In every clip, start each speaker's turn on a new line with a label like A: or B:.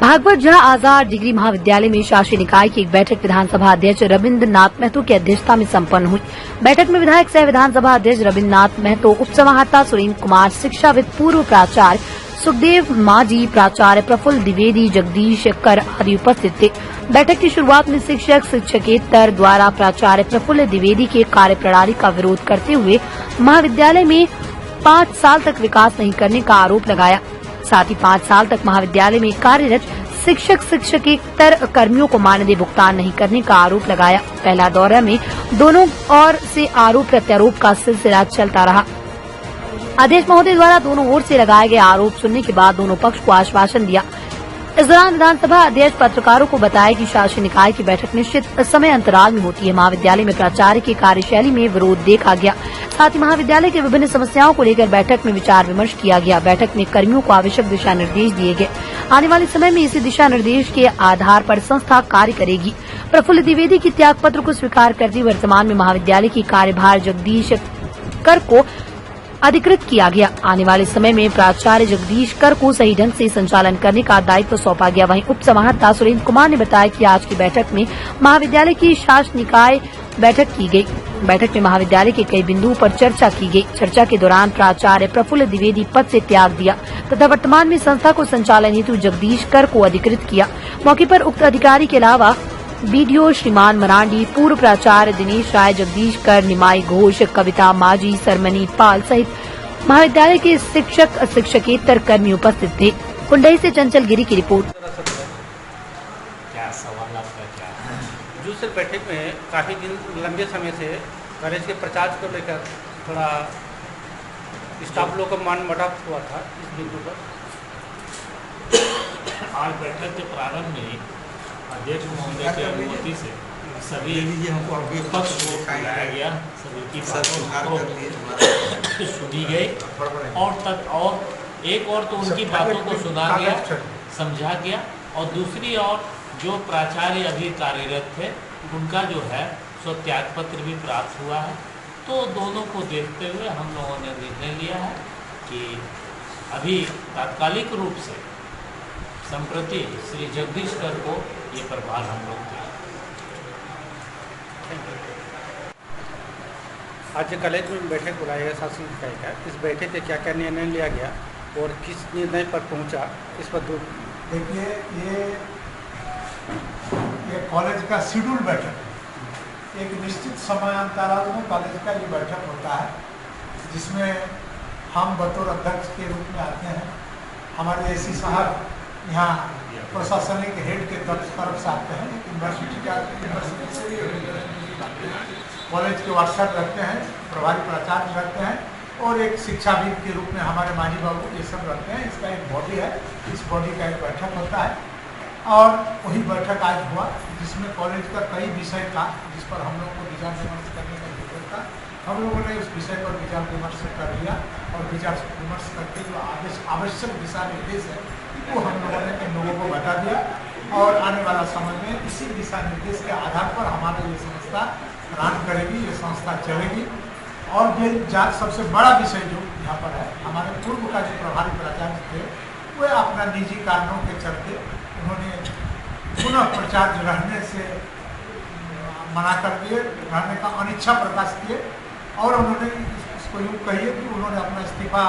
A: Bhagavat Jha Azad degree महाविद्यालय में शासी निकाय की एक बैठक विधानसभा अध्यक्ष रविन्द्र नाथ महतो की अध्यक्षता में संपन्न हुई। बैठक में विधायक सह विधानसभा अध्यक्ष रविन्द्र नाथ महतो, उप समाहर्ता सुरेंद्र कुमार, शिक्षाविद पूर्व प्राचार्य सुखदेव मांझी, प्राचार्य प्रफुल्ल द्विवेदी, जगदीश कर आदि उपस्थित थे। बैठक की शुरुआत में शिक्षक शिक्षकेतर द्वारा प्राचार्य प्रफुल्ल द्विवेदी के कार्यप्रणाली का विरोध करते हुए महाविद्यालय में 5 साल तक विकास नहीं करने का आरोप लगाया। साथ ही 5 साल तक महाविद्यालय में कार्यरत शिक्षक शिक्षकेतर कर्मियों को मानदेय भुगतान नहीं करने का आरोप लगाया। पहला दौरा में दोनों ओर से आरोप प्रत्यारोप का सिलसिला चलता रहा। अध्यक्ष महोदय द्वारा दोनों ओर से लगाए गए आरोप सुनने के बाद दोनों पक्ष को आश्वासन दिया। इस दौरान विधानसभा अध्यक्ष पत्रकारों को बताया कि शासी निकाय की बैठक निश्चित समय अंतराल में होती है। महाविद्यालय में प्राचार्य की कार्यशैली में विरोध देखा गया। साथ ही महाविद्यालय की विभिन्न समस्याओं को लेकर बैठक में विचार विमर्श किया गया। बैठक में कर्मियों को आवश्यक दिशा निर्देश दिए गए। आने वाले समय में इसी दिशा निर्देश के आधार पर संस्था कार्य करेगी। प्रफुल्ल द्विवेदी की त्याग पत्र को स्वीकार करते वर्तमान में महाविद्यालय की कार्यभार जगदीश कर को अधिकृत किया गया। आने वाले समय में प्राचार्य जगदीश कर को सही ढंग से संचालन करने का दायित्व सौंपा गया। वहीं उप समाहर्ता सुरेंद्र कुमार ने बताया कि आज की बैठक में महाविद्यालय की शासी निकाय बैठक की गई। बैठक में महाविद्यालय के कई बिंदुओं पर चर्चा की गई। चर्चा के दौरान प्राचार्य प्रफुल्ल द्विवेदी पद से त्याग दिया तथा वर्तमान में संस्था को संचालन हेतु जगदीश कर को अधिकृत किया। मौके पर उक्त अधिकारी के अलावा बीडीओ श्रीमान मरांडी, पूर्व प्राचार्य दिनेश राय, जगदीश कर, निमाई घोष, कविता मांझी, सरमनी पाल सहित महाविद्यालय के शिक्षक शिक्षकेतर कर्मी उपस्थित थे। कुंडई से चंचल गिरी की रिपोर्ट।
B: क्या सवाल आपका क्या है? जो सर बैठक में काफी दिन लंबे समय से कॉलेज के प्रचार को लेकर थोड़ा स्टाफ लोग का मान मटाव हुआ था इस बिंदु पर।
C: आज बैठक के प्रारंभ में अध्यक्ष महोदय की अनुमति से सभी पक्ष को बुलाया गया, सभी की बातों को सुनी गई और एक और तो उनकी बातों को सुना गया, समझा गया और दूसरी ओर जो प्राचार्य अभी कार्यरत थे उनका जो है सो त्याग पत्र भी प्राप्त हुआ है। तो दोनों को देखते हुए हम लोगों ने निर्णय लिया है कि अभी तात्कालिक रूप से संप्रति श्री जगदीश कर को ये प्रभार हम लोग दें।
B: आज कॉलेज में बैठक बुलाई है शासी निकाय का, इस बैठक में क्या क्या निर्णय लिया गया और किस निर्णय पर पहुंचा, इस पर
D: देखिए ये कॉलेज का शेड्यूल बैठक है। एक निश्चित समय अंतराल में कॉलेज का ये बैठक होता है जिसमें हम बतौर अध्यक्ष के रूप में आते हैं। हमारे एसी साहब यहाँ प्रशासनिक हेड के तरफ से आते हैं। यूनिवर्सिटी से कॉलेज के व्हाट्सएप रखते हैं, प्रभारी प्राचार्य रखते हैं और एक शिक्षाविद के रूप में हमारे मांझी बाबू ये सब रखते हैं। इसका एक बॉडी है, इस बॉडी का एक बैठक होता है और वही बैठक आज हुआ जिसमें कॉलेज का कई विषय था जिस पर हम लोगों को विचार विमर्श करने का जरूरत था। हम लोगों ने उस विषय पर विचार विमर्श कर लिया और विचार विमर्श करके जो आवश्यक दिशा निर्देश है वो हम लोगों ने इन लोगों को बता दिया और आने वाला समय में इसी दिशा निर्देश के आधार पर हमारा ये संस्था रन करेगी, ये संस्था चलेगी। और ये सबसे बड़ा विषय जो यहाँ पर है, हमारे पूर्व का जो प्रभारी प्राचार्य थे वे अपना निजी कारणों के चलते उन्होंने पुनः प्राचार्य रहने से मना कर दिए, रहने का अनिच्छा प्रकाश किए और उन्होंने इसको यूँ कहिए कि उन्होंने अपना इस्तीफा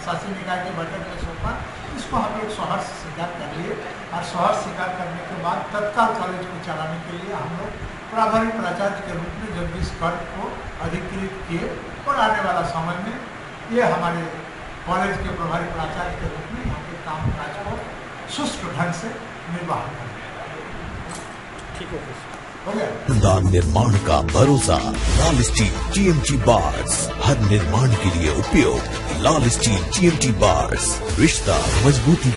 D: शासी निकाय की बैठक में सौंपा। इसको हम लोग सहर्ष स्वीकार कर लिए और सहर्ष स्वीकार करने के बाद तत्काल कॉलेज को चलाने के लिए हम लोग प्रभारी प्राचार्य के रूप में जगदीश कर को अधिकृत किए और आने वाला समय में ये हमारे कॉलेज के प्रभारी प्राचार्य के रूप में यहाँ के कामकाज को सुष्ठु ढंग से निर्वाह करें।
B: ठीक है,
E: शानदार निर्माण का भरोसा लाल स्टील TMT बार्स, हर निर्माण के लिए उपयोग लाल स्टील TMT बार्स, रिश्ता मजबूती।